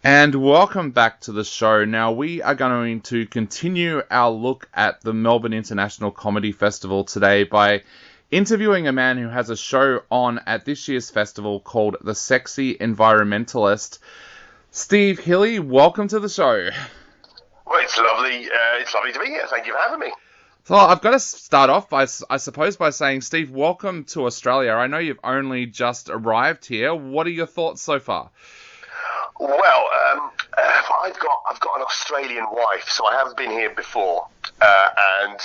And welcome back to the show. Now, we are going to continue our look at the Melbourne International Comedy Festival today by interviewing a man who has a show on at this year's festival called The Sexy Environmentalist. Steve Hili, welcome to the show. Well, it's lovely to be here. Thank you for having me. So I've got to start off, by saying, Steve, welcome to Australia. I know you've only just arrived here. What are your thoughts so far? Well, I've got an Australian wife, so I have been here before, and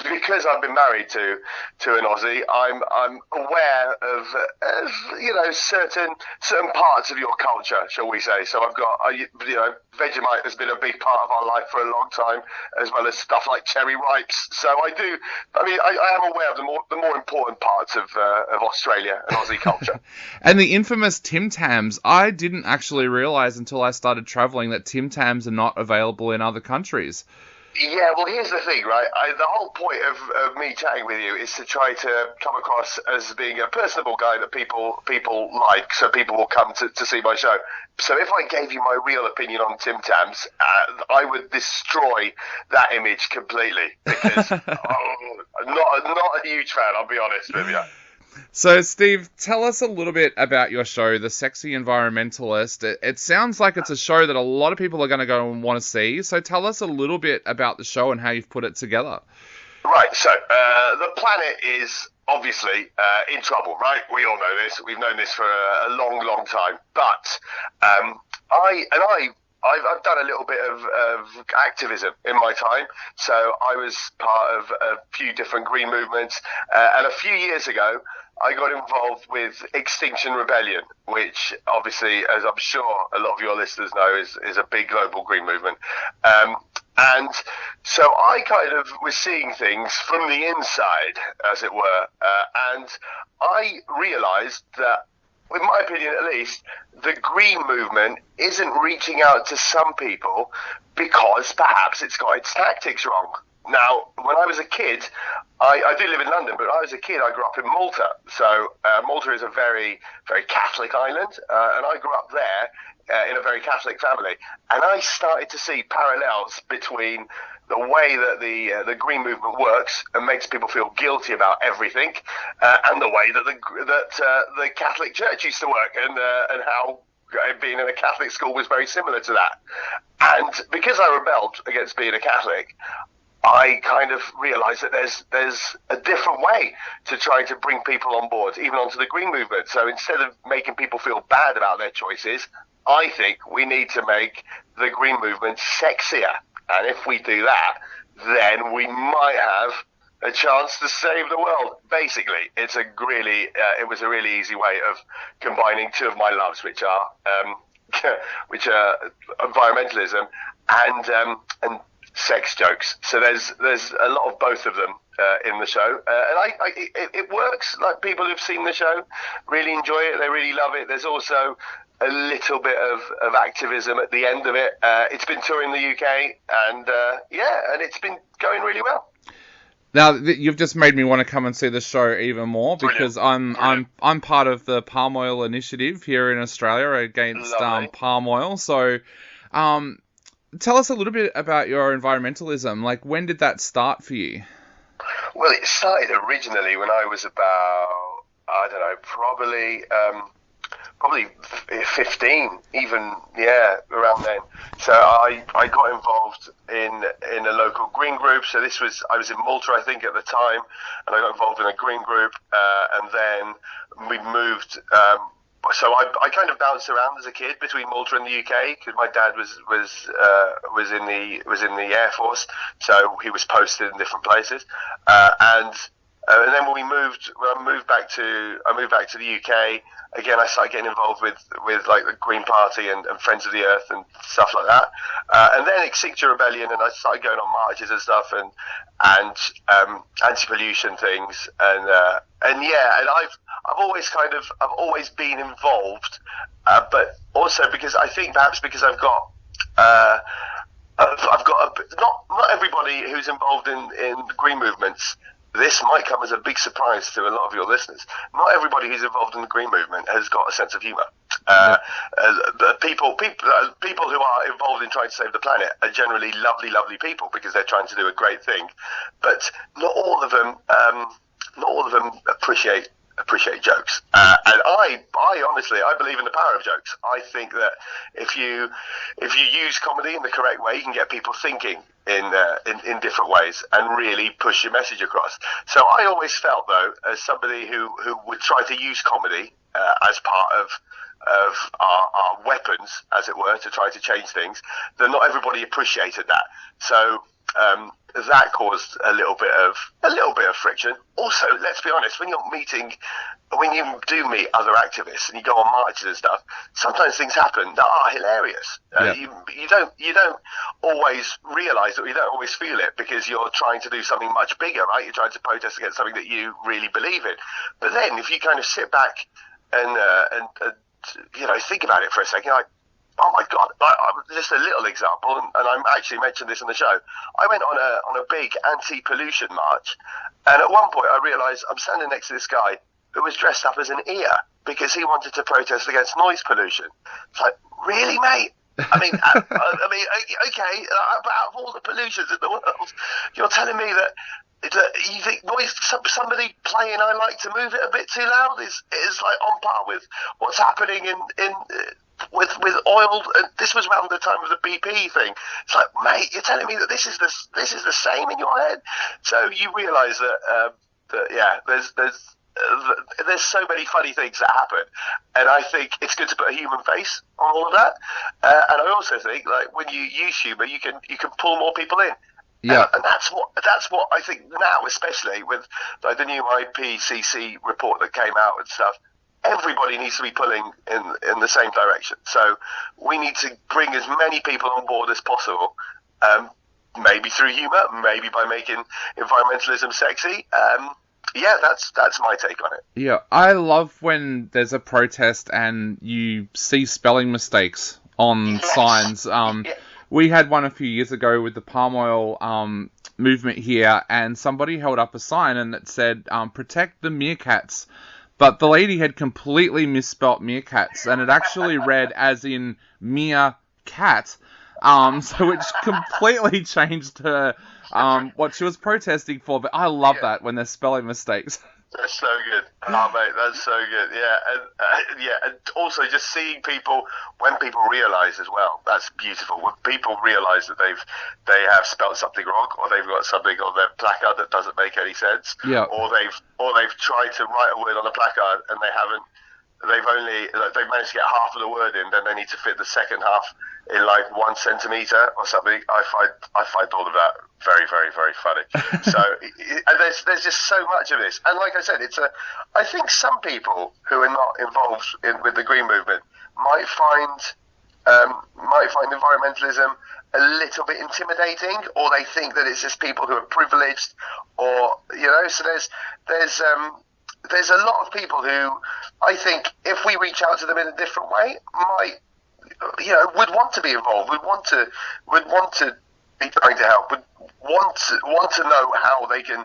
because I've been married to an Aussie, I'm aware of certain parts of your culture, shall we say? So I've got Vegemite has been a big part of our life for a long time, as well as stuff like cherry ripes. So I am aware of the more important parts of Australia and Aussie culture. And the infamous Tim Tams, I didn't actually realise until I started travelling that Tim Tams are not available in other countries. Yeah, well, here's the thing, right? The whole point of me chatting with you is to try to come across as being a personable guy that people like, so people will come to see my show. So if I gave you my real opinion on Tim Tams, I would destroy that image completely, because I'm not a huge fan, I'll be honest with you. So, Steve, tell us a little bit about your show, The Sexy Environmentalist. It sounds like it's a show that a lot of people are going to go and want to see. So tell us a little bit about the show and how you've put it together. Right, so the planet is obviously in trouble, right? We all know this. We've known this for a long, long time. But I've done a little bit of activism in my time. So I was part of a few different green movements. And a few years ago, I got involved with Extinction Rebellion, which obviously, as I'm sure a lot of your listeners know, is a big global green movement. And so I kind of was seeing things from the inside, as it were. And I realized that, in my opinion at least, the green movement isn't reaching out to some people because perhaps it's got its tactics wrong. Now, when I was a kid, I do live in London, but when I was a kid, I grew up in Malta. So Malta is a very, very Catholic island, and I grew up there in a very Catholic family. And I started to see parallels between the way that the green movement works and makes people feel guilty about everything, and the way that the Catholic Church used to work, and how being in a Catholic school was very similar to that. And because I rebelled against being a Catholic, I kind of realised that there's a different way to try to bring people on board, even onto the green movement. So instead of making people feel bad about their choices, I think we need to make the green movement sexier. And if we do that, then we might have a chance to save the world. Basically, it was a really easy way of combining two of my loves, which are environmentalism and sex jokes. So there's a lot of both of them in the show, and it works. Like, people who've seen the show really enjoy it. They really love it. There's also a little bit of activism at the end of it. It's been touring the UK, and and it's been going really well. Now, you've just made me want to come and see the show even more, because I'm part of the palm oil initiative here in Australia against palm oil. So, tell us a little bit about your environmentalism. Like, when did that start for you? Well, it started originally when I was about, I don't know, probably 15, even, around then. So I got involved in a local green group. So I was in Malta, I think, at the time, and I got involved in a green group, and then we moved. So I kind of bounced around as a kid between Malta and the UK, because my dad was in the Air Force, so he was posted in different places, and then when I moved back to the UK. Again, I started getting involved with like the Green Party and Friends of the Earth and stuff like that, and then Extinction Rebellion, and I started going on marches and stuff, and anti-pollution things, and I've always been involved, but also because I think perhaps because I've got not everybody who's involved in green movements. This might come as a big surprise to a lot of your listeners. Not everybody who's involved in the green movement has got a sense of humour. People who are involved in trying to save the planet are generally lovely people because they're trying to do a great thing, but not all of them appreciate jokes. And I honestly, I believe in the power of jokes. I think that if you use comedy in the correct way, you can get people thinking in different ways and really push your message across. So I always felt, though, as somebody who would try to use comedy as part of our weapons, as it were, to try to change things, that not everybody appreciated that. So that caused a little bit of friction. Also, let's be honest, when you do meet other activists and you go on marches and stuff, sometimes things happen that are hilarious. You don't always realise it, you don't always feel it because you're trying to do something much bigger, right? You're trying to protest against something that you really believe in. But then, if you kind of sit back and think about it for a second, like, oh my God! Just a little example, and I actually mentioned this in the show. I went on a big anti-pollution march, and at one point I realised I'm standing next to this guy who was dressed up as an ear because he wanted to protest against noise pollution. It's like, really, mate? I mean, okay, but out of all the pollutions in the world, you're telling me that you think noise, somebody playing "I Like to Move It" a bit too loud is like on par with what's happening with oil. And this was around the time of the BP thing. It's like, mate, you're telling me that this is the same in your head. So you realise that there's so many funny things that happen, and I think it's good to put a human face on all of that. And I also think, like, when you use humour, you can pull more people in. Yeah, and that's what I think now, especially with like the new IPCC report that came out and stuff. Everybody needs to be pulling in the same direction. So we need to bring as many people on board as possible. Maybe through humour, maybe by making environmentalism sexy. That's my take on it. Yeah, I love when there's a protest and you see spelling mistakes on signs. We had one a few years ago with the palm oil movement here, and somebody held up a sign and it said, "Protect the meerkats." But the lady had completely misspelt meerkats, and it actually read as in mere cat. So it completely changed her what she was protesting for. But I love that when there's spelling mistakes. That's so good. Oh, mate, that's so good. Yeah, and also just seeing people, when people realise as well, that's beautiful. When people realise that they have spelled something wrong, or they've got something on their placard that doesn't make any sense, or they've tried to write a word on a placard and they've managed to get half of the word in, then they need to fit the second half in like 1 centimetre or something. I find all of that very, very, very funny. So and there's just so much of this, and like I said, I think some people who are not involved with the green movement might find environmentalism a little bit intimidating, or they think that it's just people who are privileged, or so there's a lot of people who I think if we reach out to them in a different way would want to be involved, would want to be trying to help, would want to know how they can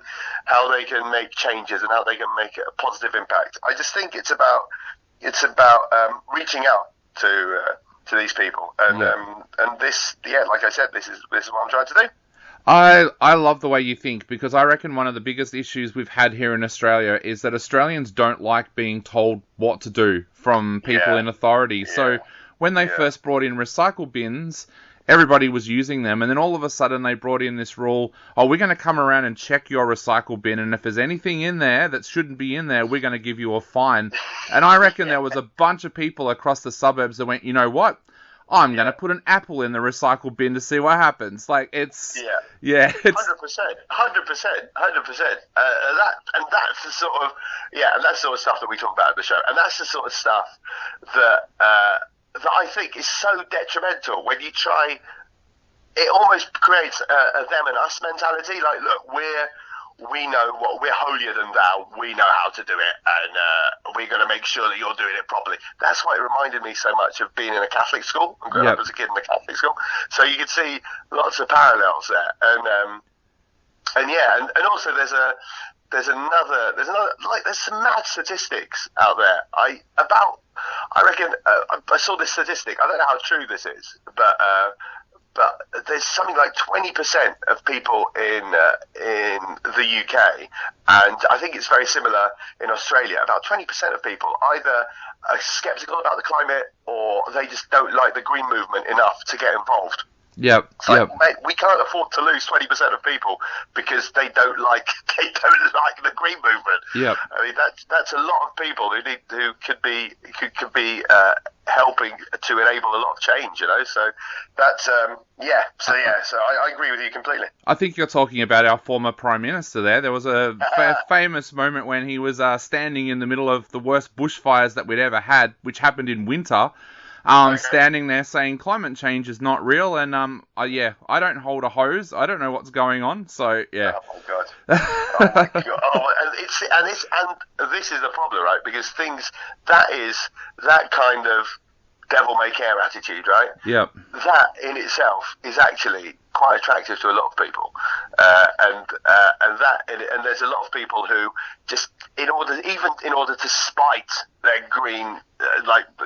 make changes and how they can make a positive impact. I just think it's about reaching out to these people, and this, like I said, this is what I'm trying to do. I love the way you think, because I reckon one of the biggest issues we've had here in Australia is that Australians don't like being told what to do from people in authority. Yeah. So when they first brought in recycle bins, everybody was using them, and then all of a sudden they brought in this rule, we're going to come around and check your recycle bin, and if there's anything in there that shouldn't be in there, we're going to give you a fine. And I reckon there was a bunch of people across the suburbs that went, you know what? I'm going to put an apple in the recycle bin to see what happens. Like, it's... Yeah. It's 100%. And that's the sort of... Yeah, and that's the sort of stuff that we talk about at the show. And that's the sort of stuff that I think is so detrimental when you try... It almost creates a them and us mentality. Like, look, we know what, we're holier than thou, we know how to do it, and we're going to make sure that you're doing it properly. That's why it reminded me so much of being in a Catholic school. I grew up as a kid in a Catholic school, so you can see lots of parallels there. And also there's some mad statistics out there about I reckon I saw this statistic. I don't know how true this is, but there's something like 20% of people in the UK, and I think it's very similar in Australia. About 20% of people either are sceptical about the climate, or they just don't like the green movement enough to get involved. Yep. Like, mate, we can't afford to lose 20% of people because they don't like the green movement. Yep. I mean, that's a lot of people who could be helping to enable a lot of change. So that's So I agree with you completely. I think you're talking about our former Prime Minister there. There was a famous moment when he was standing in the middle of the worst bushfires that we'd ever had, which happened in winter. Standing there saying climate change is not real, and I don't hold a hose. I don't know what's going on. So yeah. Oh my god. Oh my god. Oh, and this is the problem, right? Because that kind of devil may care attitude, right? Yep. That in itself is actually quite attractive to a lot of people, and there's a lot of people who just in order to spite their green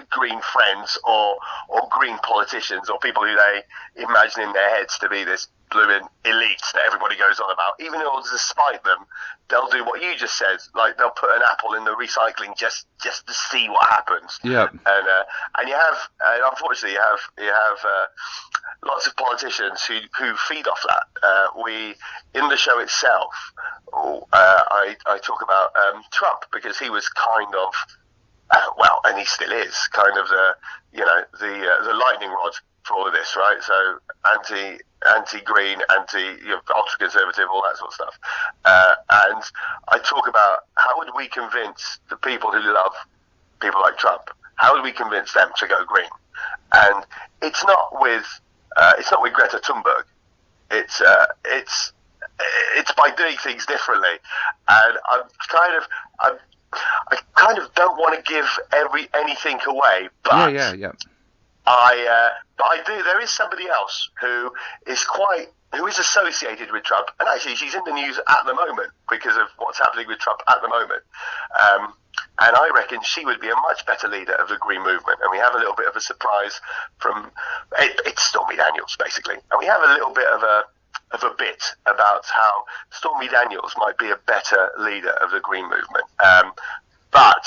green friends or green politicians or people who they imagine in their heads to be this blooming elite that everybody goes on about, even in order to spite them, they'll do what you just said, like they'll put an apple in the recycling just to see what happens. Yeah. And you have unfortunately you have lots of politicians who feed off that. We in the show itself, I talk about Trump, because he was kind of and he still is kind of the lightning rod for all of this, right? So anti-green, ultra-conservative, all that sort of stuff. And I talk about how would we convince the people who love people like Trump, how would we convince them to go green? And it's not with Greta Thunberg. It's by doing things differently. And I kind of don't want to give anything away, but yeah. I do. There is somebody else who is associated with Trump, and actually she's in the news at the moment because of what's happening with Trump at the moment. And I reckon she would be a much better leader of the Green Movement. And we have a little bit of a surprise it's Stormy Daniels, basically. And we have a little bit of a bit about how Stormy Daniels might be a better leader of the Green Movement. But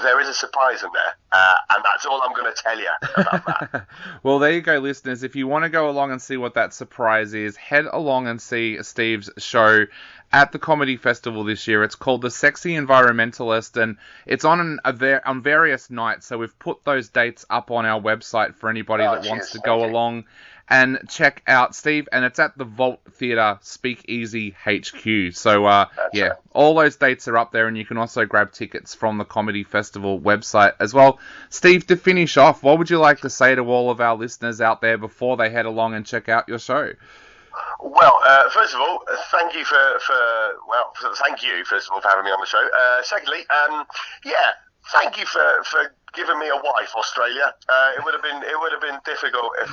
there is a surprise in there, and that's all I'm going to tell you about that. Well, there you go, listeners. If you want to go along and see what that surprise is, head along and see Steve's show at the Comedy Festival this year. It's called The Sexy Environmentalist, and it's on various nights, so we've put those dates up on our website for anybody that wants to go along and check out Steve, and it's at the Vault Theatre Speakeasy HQ. So, right. All those dates are up there, and you can also grab tickets from the Comedy Festival website as well. Steve, to finish off, what would you like to say to all of our listeners out there before they head along and check out your show? Well, first of all, thank you thank you first of all for having me on the show. Secondly, thank you for giving me a wife, Australia. It would have been difficult if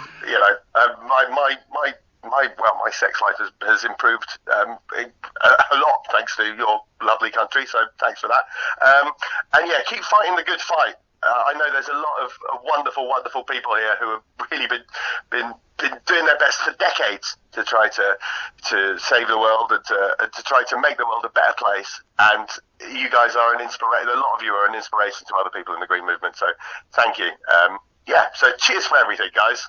my sex life has improved a lot thanks to your lovely country. So thanks for that. Keep fighting the good fight. I know there's a lot of wonderful, wonderful people here who have really been doing their best for decades to try to save the world and to try to make the world a better place. And you guys are an inspiration. A lot of you are an inspiration to other people in the Green Movement. So thank you. So cheers for everything, guys.